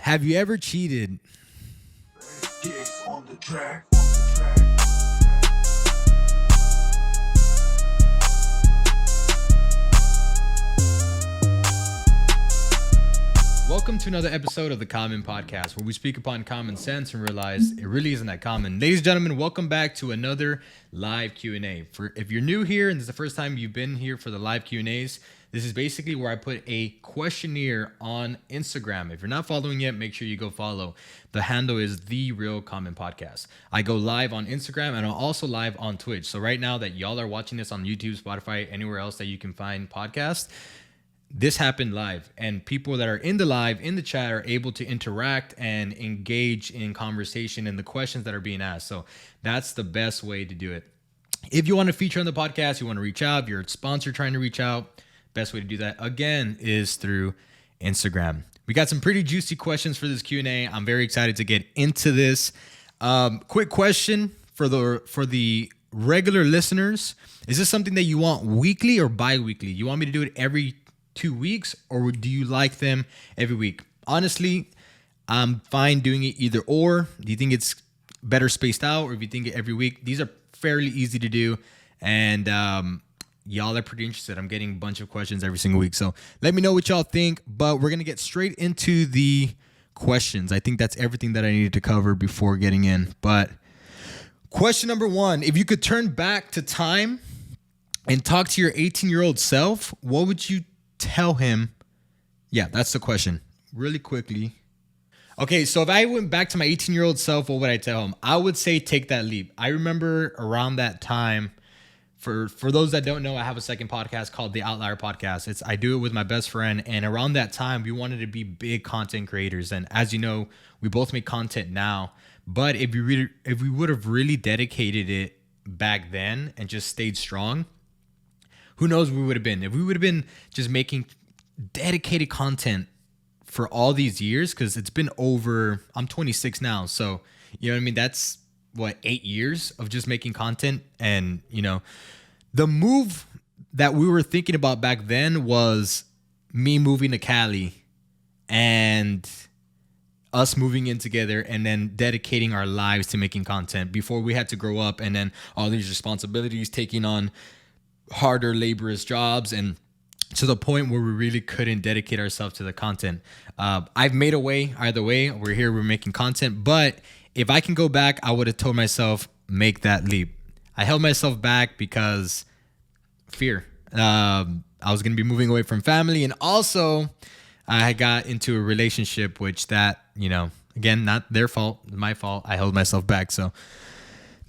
Have you ever cheated? On the track. Welcome to another episode of the Common Podcast, where we speak upon common sense and realize it really isn't that common. Ladies and gentlemen, welcome back to another live Q&A. If you're new here and this is the first time you've been here for the live Q&As, this is basically where I put a questionnaire on Instagram. If you're not following yet, make sure you go follow. The handle is The Real Common Podcast. I go live on Instagram and I'm also live on Twitch. So right now that y'all are watching this on YouTube, Spotify, anywhere else that you can find podcasts, this happened live, and people that are in the live, in the chat, are able to interact and engage in conversation and the questions that are being asked. So that's the best way to do it. If you want to feature on the podcast, you want to reach out, if you're a sponsor trying to reach out, best way to do that, again, is through Instagram. We got some pretty juicy questions for this Q&A. I'm very excited to get into this. Quick question for the regular listeners. Is this something that you want weekly or bi-weekly? You want me to do it every 2 weeks, or do you like them every week? Honestly, I'm fine doing it either or. Do you think it's better spaced out, or if you think it every week? These are fairly easy to do, and y'all are pretty interested. I'm getting a bunch of questions every single week, so let me know what y'all think. But we're gonna get straight into the questions. I think that's everything that I needed to cover before getting in. But question number one: if you could turn back to time and talk to your 18-year-old self, what would you tell him? Yeah, that's the question. Really quickly. Okay, so if I went back to my 18-year-old self, what would I tell him? I would say take that leap. I remember around that time, for those that don't know, I have a second podcast called The Outlier Podcast. I do it with my best friend, and around that time, we wanted to be big content creators. And as you know, we both make content now. But if we would have really dedicated it back then and just stayed strong, who knows where we would have been. If we would have been just making dedicated content for all these years, because it's been over, I'm 26 now. So, you know what I mean? That's 8 years of just making content. And, the move that we were thinking about back then was me moving to Cali and us moving in together and then dedicating our lives to making content before we had to grow up, and then all these responsibilities, taking on harder, laborious jobs, and to the point where we really couldn't dedicate ourselves to the content. I've made a way either way. We're here, we're making content. But if I can go back, I would have told myself, make that leap. I held myself back because fear. I was going to be moving away from family. And also, I got into a relationship, which that, again, not their fault, my fault. I held myself back. So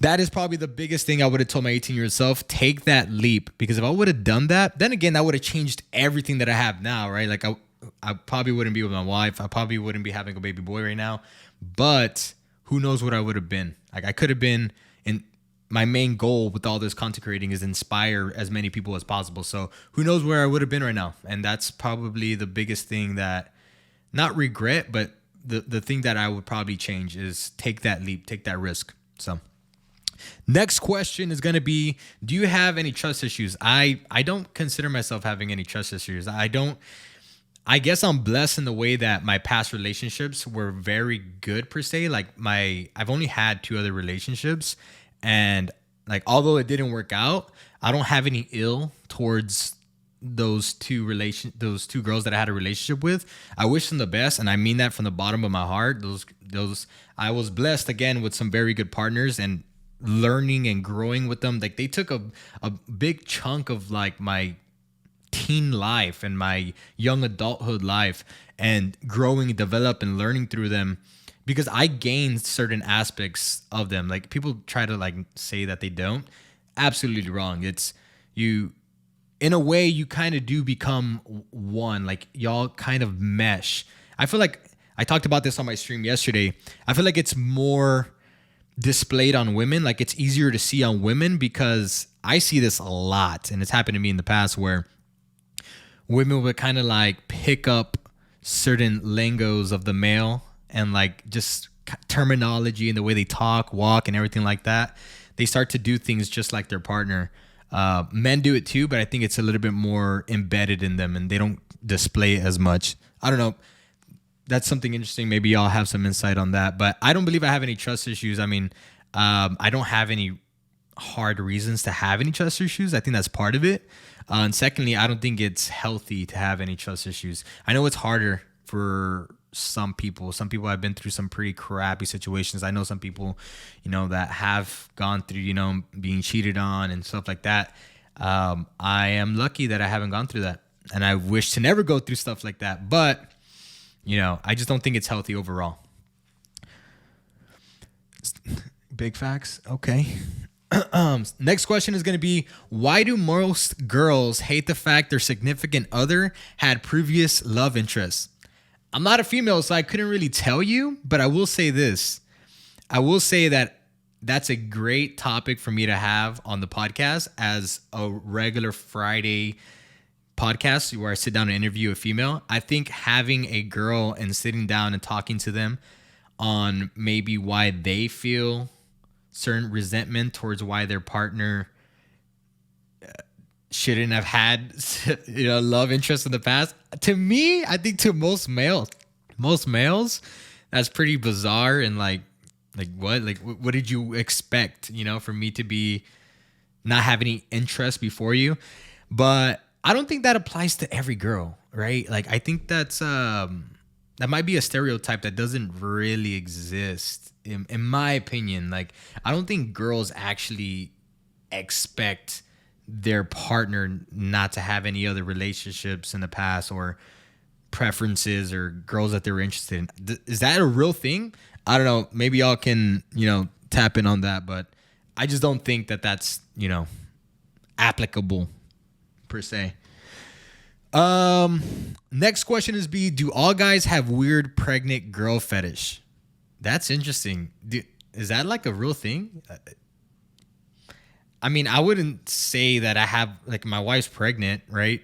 that is probably the biggest thing I would have told my 18-year-old self. Take that leap. Because if I would have done that, then again, that would have changed everything that I have now, right? Like I probably wouldn't be with my wife. I probably wouldn't be having a baby boy right now. But who knows what I would have been. Like I could have been, in my main goal with all this content creating is inspire as many people as possible. So who knows where I would have been right now. And that's probably the biggest thing that, not regret, but the thing that I would probably change is take that leap, take that risk. So next question is going to be, do you have any trust issues? I don't consider myself having any trust issues. I guess I'm blessed in the way that my past relationships were very good per se. Like I've only had 2 other relationships, and like, although it didn't work out, I don't have any ill towards those two girls that I had a relationship with. I wish them the best, and I mean that from the bottom of my heart. I was blessed again with some very good partners, and learning and growing with them. Like they took a big chunk of like my teen life and my young adulthood life, and growing, develop, and learning through them, because I gained certain aspects of them. Like people try to like say that they don't. Absolutely wrong. It's you, in a way, you kind of do become one. Like y'all kind of mesh. I feel like I talked about this on my stream yesterday. I feel like it's more displayed on women. Like it's easier to see on women, because I see this a lot, and it's happened to me in the past, where women would kind of like pick up certain lingos of the male and like just terminology and the way they talk, walk, and everything like that. They start to do things just like their partner. Men do it too, but I think it's a little bit more embedded in them, and they don't display it as much. I don't know. that's something interesting. Maybe y'all have some insight on that. But I don't believe I have any trust issues. I mean, I don't have any hard reasons to have any trust issues. I think that's part of it. And secondly, I don't think it's healthy to have any trust issues. I know it's harder for some people. Some people have been through some pretty crappy situations. I know some people, that have gone through, being cheated on and stuff like that. I am lucky that I haven't gone through that. And I wish to never go through stuff like that. But, I just don't think it's healthy overall. Big facts. Okay. Next question is going to be, why do most girls hate the fact their significant other had previous love interests? I'm not a female, so I couldn't really tell you, but I will say this. I will say that that's a great topic for me to have on the podcast as a regular Friday podcast where I sit down and interview a female. I think having a girl and sitting down and talking to them on maybe why they feel certain resentment towards why their partner shouldn't have had love interest in the past. To me, I think to most males, that's pretty bizarre and like what did you expect, for me to be not have any interest before you? But I don't think that applies to every girl, right? Like I think that's that might be a stereotype that doesn't really exist in my opinion. Like I don't think girls actually expect their partner not to have any other relationships in the past or preferences or girls that they're interested in. Is that a real thing? I don't know. Maybe y'all can, tap in on that, but I just don't think that that's, applicable per se. Next question is B, do all guys have weird pregnant girl fetish? That's interesting. Is that like a real thing? I mean, I wouldn't say that I have, like, my wife's pregnant, right?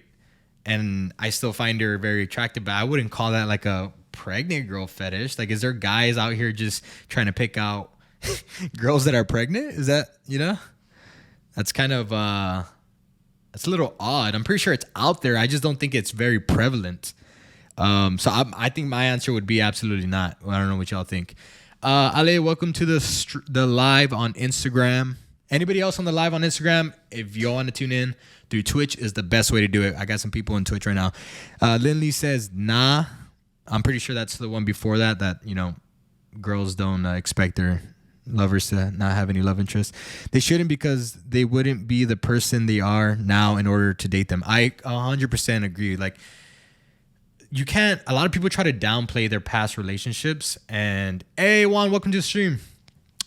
And I still find her very attractive, but I wouldn't call that like a pregnant girl fetish. Like, is there guys out here just trying to pick out girls that are pregnant? Is that, that's kind of, that's a little odd. I'm pretty sure it's out there. I just don't think it's very prevalent. So I think my answer would be absolutely not. I don't know what y'all think. Ale, welcome to the live on Instagram. Anybody else on the live on Instagram, if y'all want to tune in through Twitch, is the best way to do it. I got some people on Twitch right now. Lindley says, nah. I'm pretty sure that's the one before that, girls don't expect their lovers to not have any love interest. They shouldn't, because they wouldn't be the person they are now in order to date them. I 100% agree. Like, you can't, a lot of people try to downplay their past relationships. And hey, Juan, welcome to the stream.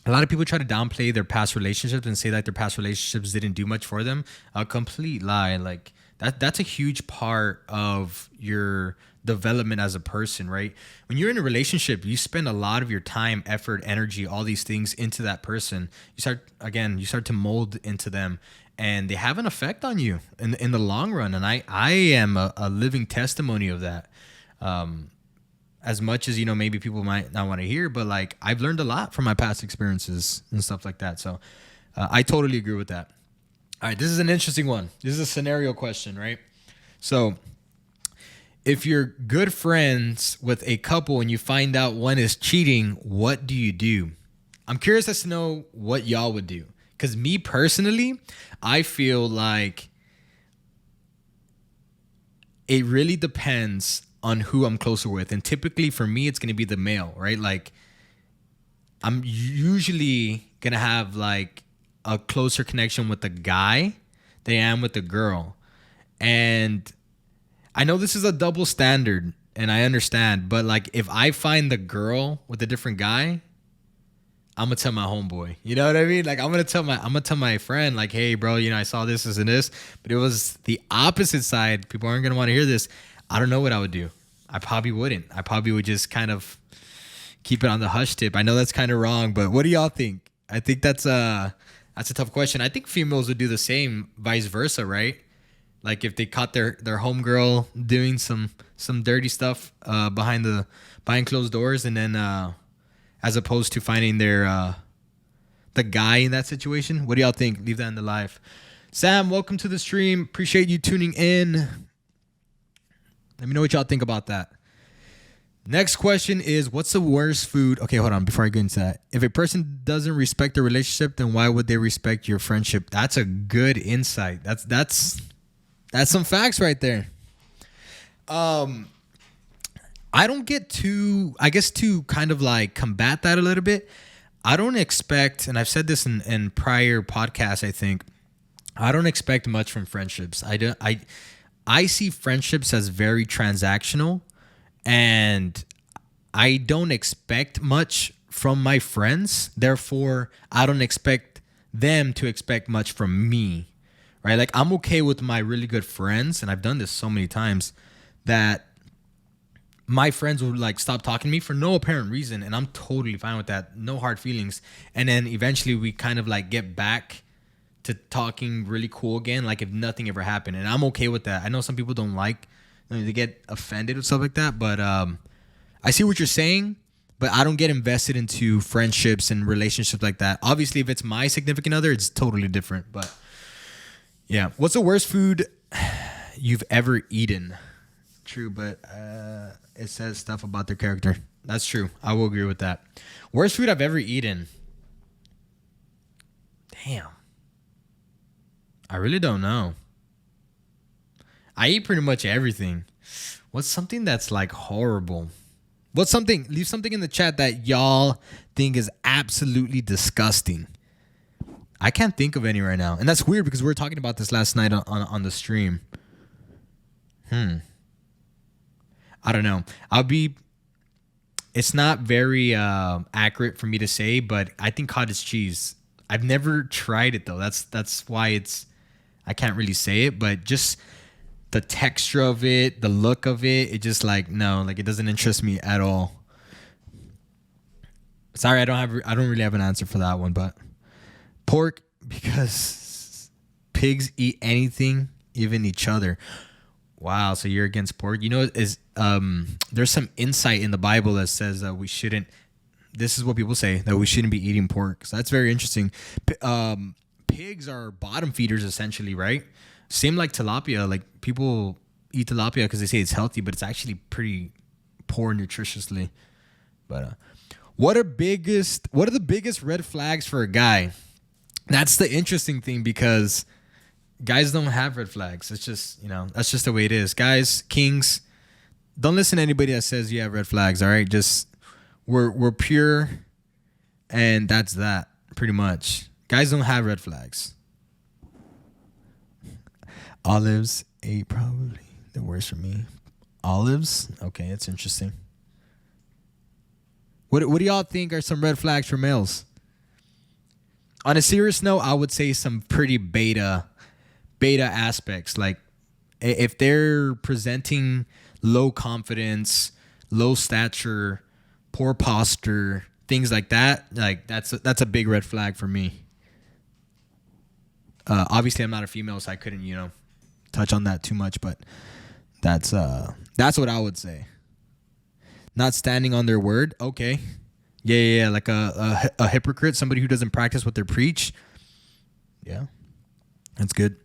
A lot of people try to downplay their past relationships and say that their past relationships didn't do much for them. A complete lie. Like that's a huge part of your development as a person, right? When you're in a relationship, you spend a lot of your time, effort, energy, all these things into that person. You start to mold into them, and they have an effect on you in the long run. And I am a living testimony of that. As much as, maybe people might not want to hear, but like I've learned a lot from my past experiences and stuff like that. So I totally agree with that. All right, this is an interesting one. This is a scenario question, right? So if you're good friends with a couple and you find out one is cheating, what do you do? I'm curious as to know what y'all would do. Because me personally, I feel like it really depends on who I'm closer with. And typically for me, it's going to be the male, right? Like I'm usually going to have like a closer connection with the guy than I am with the girl. And I know this is a double standard and I understand, but like if I find the girl with a different guy, I'm gonna tell my homeboy. You know what I mean? Like I'm gonna tell my friend, like, hey bro, I saw this and this, but it was the opposite side. People aren't gonna want to hear this. I don't know what I would do. I probably wouldn't. I probably would just kind of keep it on the hush tip. I know that's kind of wrong, but what do y'all think? I think that's a tough question. I think females would do the same, vice versa, right? Like if they caught their homegirl doing some dirty stuff behind closed doors, and then as opposed to finding the guy in that situation. What do y'all think? Leave that in the live. Sam, welcome to the stream. Appreciate you tuning in. Let me know what y'all think about that. Next question is, what's the worst food? Okay, hold on. Before I get into that, if a person doesn't respect the relationship, then why would they respect your friendship? That's a good insight. That's some facts right there. I don't get too, I guess, to kind of like combat that a little bit. I don't expect, and I've said this in prior podcasts, I think, I don't expect much from friendships. I see friendships as very transactional, and I don't expect much from my friends. Therefore, I don't expect them to expect much from me, right? Like, I'm okay with my really good friends, and I've done this so many times, that my friends would like stop talking to me for no apparent reason, and I'm totally fine with that. No hard feelings. And then eventually we kind of like get back to talking really cool again, like if nothing ever happened. And I'm okay with that. I know some people don't like, they get offended with stuff like that, but I see what you're saying, but I don't get invested into friendships and relationships like that. Obviously, if it's my significant other, it's totally different. But yeah, what's the worst food you've ever eaten? True, but it says stuff about their character. That's true. I will agree with that. Worst food I've ever eaten. Damn. I really don't know. I eat pretty much everything. What's something that's like horrible? What's something? Leave something in the chat that y'all think is absolutely disgusting. I can't think of any right now. And that's weird because we were talking about this last night on the stream. I don't know. It's not very accurate for me to say, but I think cottage cheese. I've never tried it though. That's why I can't really say it, but just the texture of it, the look of it, it just like, no, like it doesn't interest me at all. Sorry, I don't really have an answer for that one, but pork, because pigs eat anything, even each other. Wow, so you're against pork? You know, there's some insight in the Bible that says that we shouldn't. This is what people say, that we shouldn't be eating pork. So that's very interesting. Pigs are bottom feeders essentially, right? Same like tilapia. Like people eat tilapia because they say it's healthy, but it's actually pretty poor nutritiously. But what are the biggest red flags for a guy? That's the interesting thing, because guys don't have red flags. It's just, that's just the way it is. Guys, kings, don't listen to anybody that says you have red flags, all right? Just, we're pure, and that's that, pretty much. Guys don't have red flags. Olives, 8 probably. The worst for me. Olives? Okay, that's interesting. What do y'all think are some red flags for males? On a serious note, I would say some pretty beta aspects. Like if they're presenting low confidence, low stature, poor posture, things like that, like that's a big red flag for me. Obviously I'm not a female, so I couldn't, touch on that too much, but that's what I would say. Not standing on their word. Okay. Yeah. Like a hypocrite, somebody who doesn't practice what they preach. Yeah. That's good.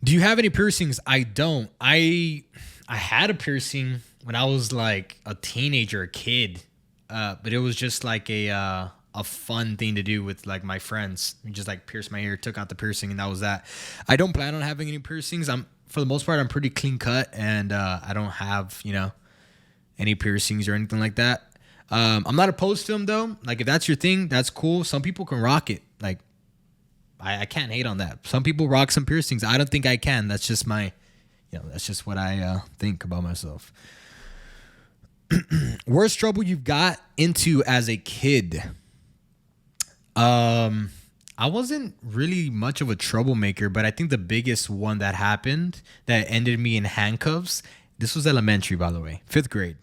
Do you have any piercings? I don't. I had a piercing when I was like a teenager, a kid. But it was just like a fun thing to do with like my friends. We just like pierced my ear, took out the piercing, and that was that. I don't plan on having any piercings. For the most part, I'm pretty clean cut, and I don't have, any piercings or anything like that. I'm not opposed to them though. Like if that's your thing, that's cool. Some people can rock it. Like I can't hate on that. Some people rock some piercings. I don't think I can. That's just that's just what I think about myself. Worst trouble you've got into as a kid? I wasn't really much of a troublemaker, but I think the biggest one that happened that ended me in handcuffs, this was elementary, by the way, 5th grade.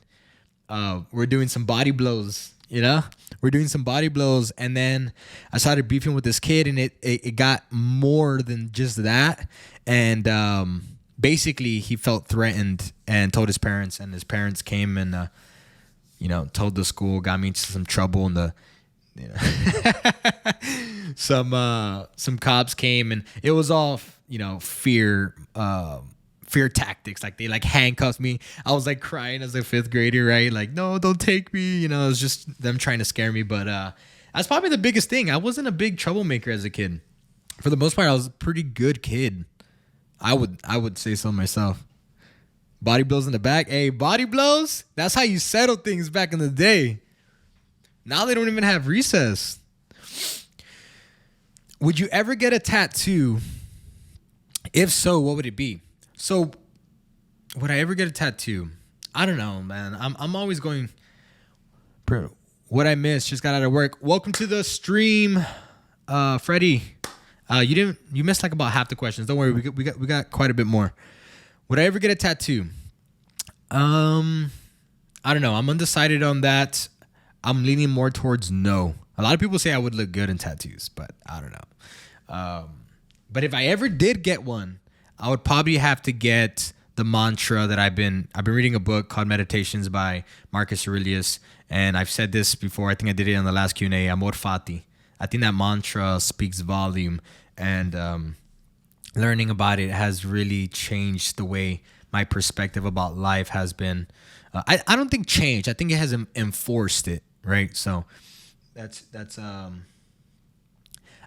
We're doing some body blows, We're doing some body blows, and then I started beefing with this kid, and it got more than just that. And basically, he felt threatened and told his parents, and his parents came and told the school, got me into some trouble, and some cops came, and it was all fear fear tactics. Like they like handcuffed me. I was like crying as a fifth grader, right? Like, no, don't take me. You know, it was just them trying to scare me. But that's probably the biggest thing. I wasn't a big troublemaker as a kid. For the most part, I was a pretty good kid. I would say so myself. Body blows in the back. Hey, body blows? That's how you settle things back in the day. Now they don't even have recess. Would you ever get a tattoo? If so, what would it be? So, would I ever get a tattoo? I don't know, man. I'm always going. What I missed, just got out of work. Welcome to the stream, Freddie. You missed like about half the questions. Don't worry, we got quite a bit more. Would I ever get a tattoo? I don't know. I'm undecided on that. I'm leaning more towards no. A lot of people say I would look good in tattoos, but I don't know. But if I ever did get one, I would probably have to get the mantra that I've been reading a book called Meditations by Marcus Aurelius, and I've said this before. I think I did it on the last Q&A. Amor fati. I think that mantra speaks volume, and learning about it has really changed the way my perspective about life has been. I don't think changed. I think it has enforced it, right? So that's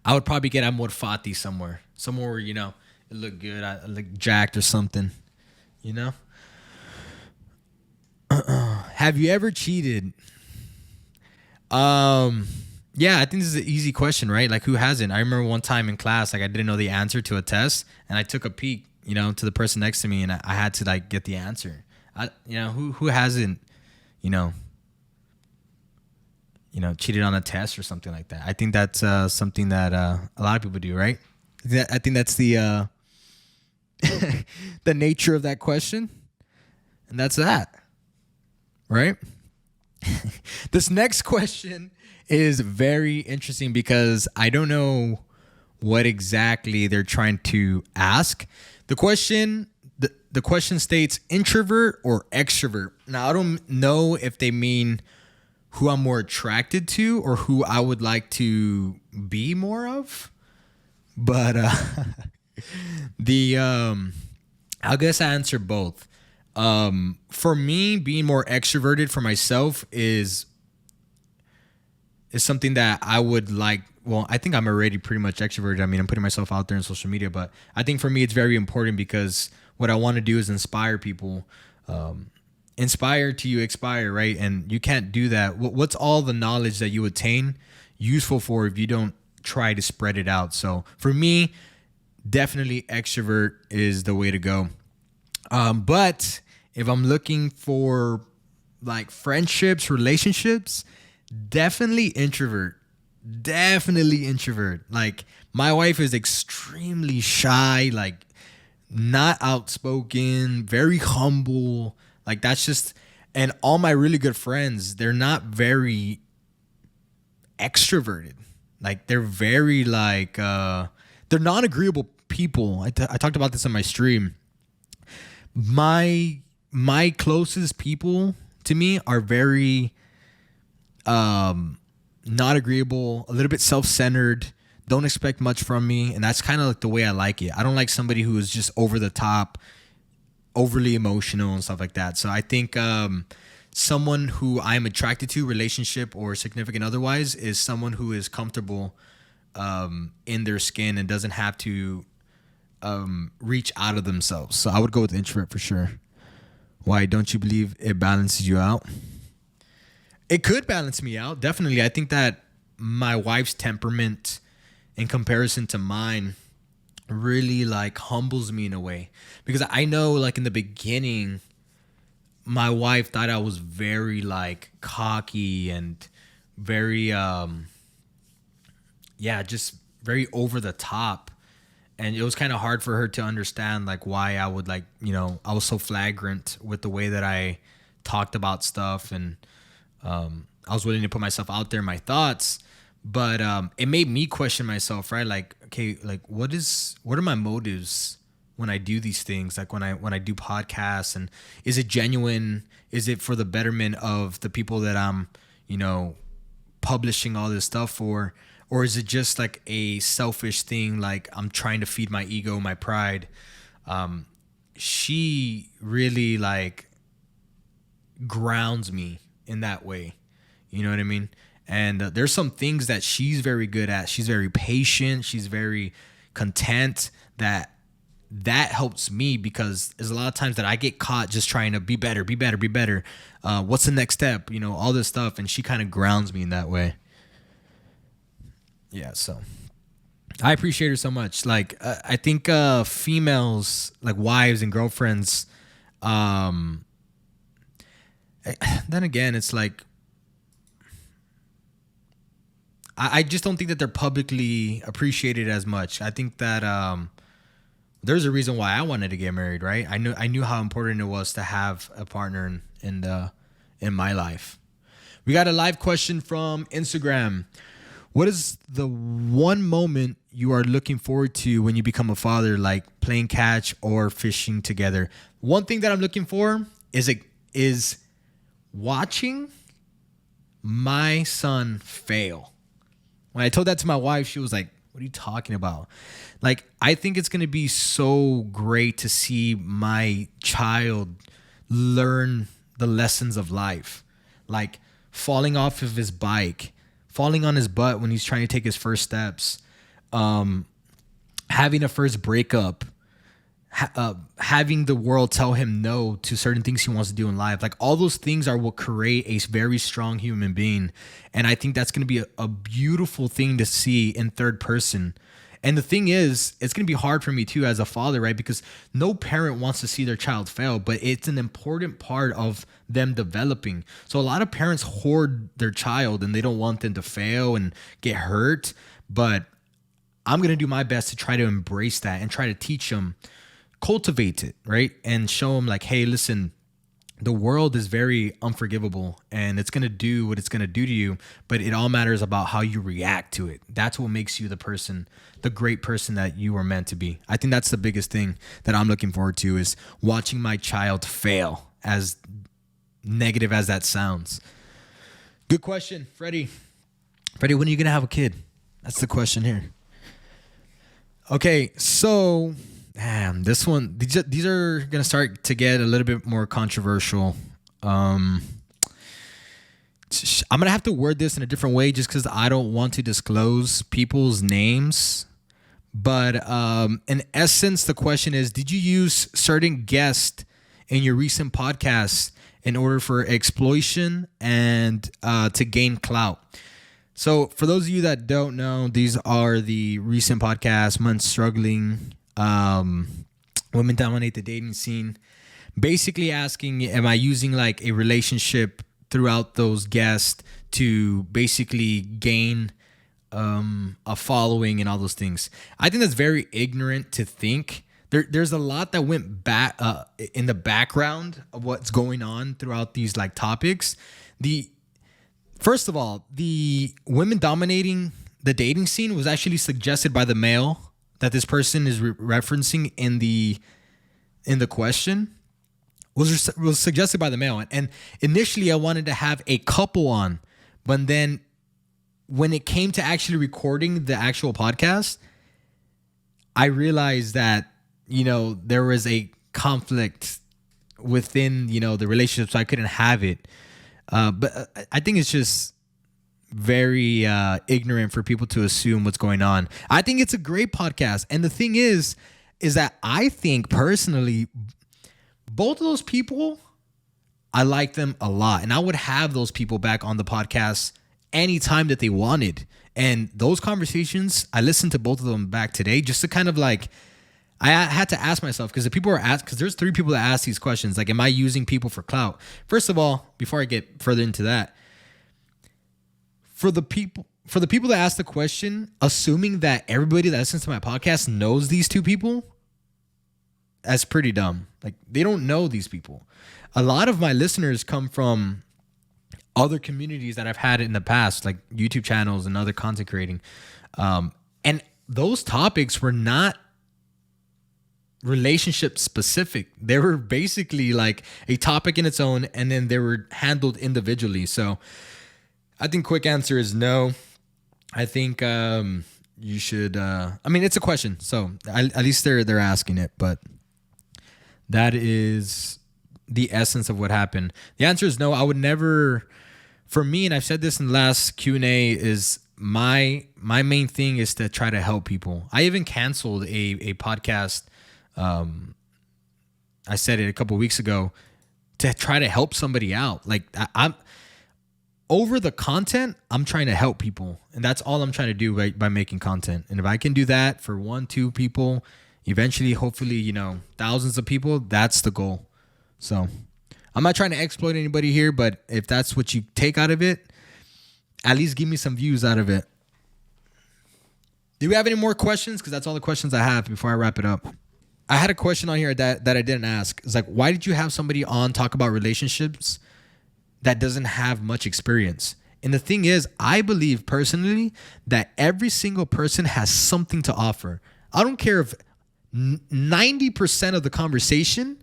I would probably get Amor fati somewhere where, you know, it looked good. I look jacked or something, you know. Have you ever cheated? Yeah, I think this is an easy question, right? Like, who hasn't? I remember one time in class, like I didn't know the answer to a test, and I took a peek, you know, to the person next to me, and I had to like get the answer. Who hasn't, you know, cheated on a test or something like that? I think that's something that a lot of people do, right? I think that's the the nature of that question, and that's that, right? This next question is very interesting because I don't know what exactly they're trying to ask. The question states introvert or extrovert. Now, I don't know if they mean who I'm more attracted to or who I would like to be more of. But I guess I answer both. For me, being more extroverted for myself is something that I would like. Well, I think I'm already pretty much extroverted. I mean, I'm putting myself out there on social media, but I think for me, it's very important because what I want to do is inspire people. Inspire till you expire, right? And you can't do that. What's all the knowledge that you attain useful for if you don't try to spread it out? So for me, definitely extrovert is the way to go. But if I'm looking for like friendships, relationships, definitely introvert. Like, my wife is extremely shy, like not outspoken, very humble. Like, that's just, and all my really good friends, they're not very extroverted. Like, they're very like, they're non-agreeable people. I talked about this on my stream. My closest people to me are very not agreeable, a little bit self-centered, don't expect much from me, and that's kind of like the way I like it. I don't like somebody who is just over the top, overly emotional and stuff like that. So I think someone who I'm attracted to, relationship or significant otherwise, is someone who is comfortable in their skin and doesn't have to reach out of themselves. So I would go with introvert for sure. Why? Don't you believe it balances you out? It could balance me out, definitely. I think that my wife's temperament in comparison to mine really like humbles me in a way, because I know like in the beginning my wife thought I was very like cocky and very just very over the top, and it was kind of hard for her to understand like why I would like, I was so flagrant with the way that I talked about stuff, and I was willing to put myself out there, my thoughts, but it made me question myself, right? Like, okay, like what are my motives when I do these things? Like when I do podcasts, and is it genuine? Is it for the betterment of the people that I'm, publishing all this stuff for? Or is it just like a selfish thing? Like I'm trying to feed my ego, my pride. she really like grounds me in that way. You know what I mean? And there's some things that she's very good at. She's very patient. She's very content. That helps me because there's a lot of times that I get caught just trying to be better, be better, be better. What's the next step? You know, all this stuff. And she kind of grounds me in that way. Yeah. So I appreciate her so much. Like, I think females, like wives and girlfriends, um, then again, it's like, I just don't think that they're publicly appreciated as much. I think that there's a reason why I wanted to get married, right? I knew how important it was to have a partner in my life. We got a live question from Instagram. What is the one moment you are looking forward to when you become a father, like playing catch or fishing together? One thing that I'm looking for is watching my son fail. When I told that to my wife, she was like, what are you talking about? Like, I think it's going to be so great to see my child learn the lessons of life. Like falling off of his bike, falling on his butt when he's trying to take his first steps, having a first breakup, having the world tell him no to certain things he wants to do in life. Like all those things are what create a very strong human being. And I think that's going to be a beautiful thing to see in third person. And the thing is, it's going to be hard for me too as a father, right? Because no parent wants to see their child fail, but it's an important part of them developing. So a lot of parents hoard their child and they don't want them to fail and get hurt. But I'm going to do my best to try to embrace that and try to teach them, cultivate it, right? And show them like, hey, listen, the world is very unforgivable and it's going to do what it's going to do to you, but it all matters about how you react to it. That's what makes you the person, the great person that you were meant to be. I think that's the biggest thing that I'm looking forward to is watching my child fail, as negative as that sounds. Good question, Freddie. Freddie, when are you going to have a kid? That's the question here. Okay, so this one, these are going to start to get a little bit more controversial. I'm going to have to word this in a different way just because I don't want to disclose people's names. But in essence, the question is, did you use certain guests in your recent podcasts in order for exploitation and to gain clout? So for those of you that don't know, these are the recent podcasts, Men Struggling, Women Dominate the Dating Scene. Basically asking, am I using like a relationship throughout those guests to basically gain a following and all those things? I think that's very ignorant to think. There's a lot that went back in the background of what's going on throughout these like topics. First of all, the women dominating the dating scene was actually suggested by the male that this person is referencing in the question was suggested by the male. And initially I wanted to have a couple on, but then when it came to actually recording the actual podcast, I realized that, there was a conflict within, the relationship, so I couldn't have it. But I think it's just very ignorant for people to assume what's going on. I think it's a great podcast. And the thing is that I think personally, both of those people, I like them a lot. And I would have those people back on the podcast anytime that they wanted. And those conversations, I listened to both of them back today just to kind of like, I had to ask myself, because there's 3 people that ask these questions. Like, am I using people for clout? First of all, before I get further into that, for the people that ask the question, assuming that everybody that listens to my podcast knows these 2 people, that's pretty dumb. Like, they don't know these people. A lot of my listeners come from other communities that I've had in the past, like YouTube channels and other content creating. And those topics were not relationship specific. They were basically like a topic in its own, and then they were handled individually. So I think quick answer is no. I think you should it's a question, so at least they're asking it. But That is the essence of what happened. The answer is no. I would never. For me, and I've said this in the last Q&A, is my main thing is to try to help people. I even canceled a podcast. I said it a couple of weeks ago to try to help somebody out. Like I'm over the content, I'm trying to help people, and that's all I'm trying to do by making content. And if I can do that for 1-2 people, eventually, hopefully, thousands of people, that's the goal. So I'm not trying to exploit anybody here, but if that's what you take out of it, at least give me some views out of it. Do we have any more questions? Because that's all the questions I have before I wrap it up. I had a question on here that I didn't ask. It's like, why did you have somebody on talk about relationships that doesn't have much experience? And the thing is, I believe personally that every single person has something to offer. I don't care if 90% of the conversation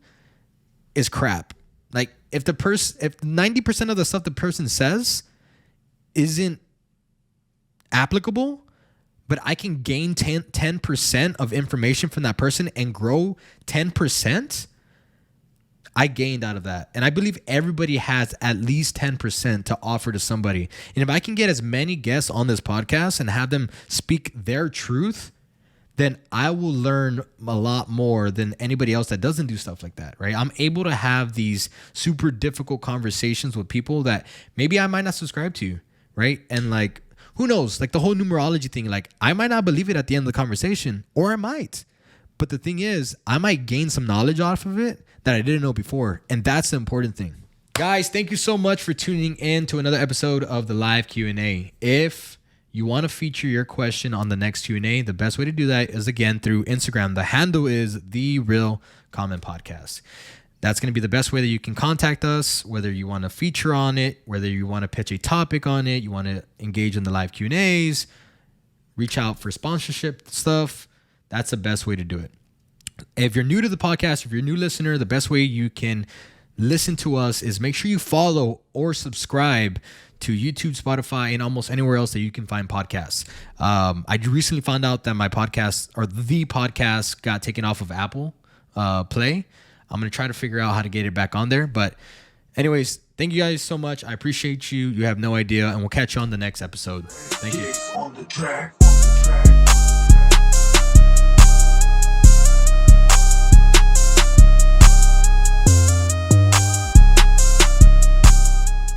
is crap. Like if 90% of the stuff the person says isn't applicable, but I can gain 10% of information from that person and grow 10%, I gained out of that. And I believe everybody has at least 10% to offer to somebody. And if I can get as many guests on this podcast and have them speak their truth, then I will learn a lot more than anybody else that doesn't do stuff like that, right? I'm able to have these super difficult conversations with people that maybe I might not subscribe to, right? And like, who knows? Like the whole numerology thing, like I might not believe it at the end of the conversation, or I might. But the thing is, I might gain some knowledge off of it that I didn't know before. And that's the important thing. Guys, thank you so much for tuning in to another episode of the live Q&A. If you want to feature your question on the next Q&A, the best way to do that is, again, through Instagram. The handle is The Real Comment Podcast. That's going to be the best way that you can contact us, whether you want to feature on it, whether you want to pitch a topic on it, you want to engage in the live Q&As, reach out for sponsorship stuff. That's the best way to do it. If you're new to the podcast, if you're a new listener, the best way you can listen to us is make sure you follow or subscribe to YouTube, Spotify, and almost anywhere else that you can find podcasts. I recently found out that my podcast, or the podcast, got taken off of Apple Play. I'm going to try to figure out how to get it back on there. But anyways, thank you guys so much. I appreciate you. You have no idea. And we'll catch you on the next episode. Thank you.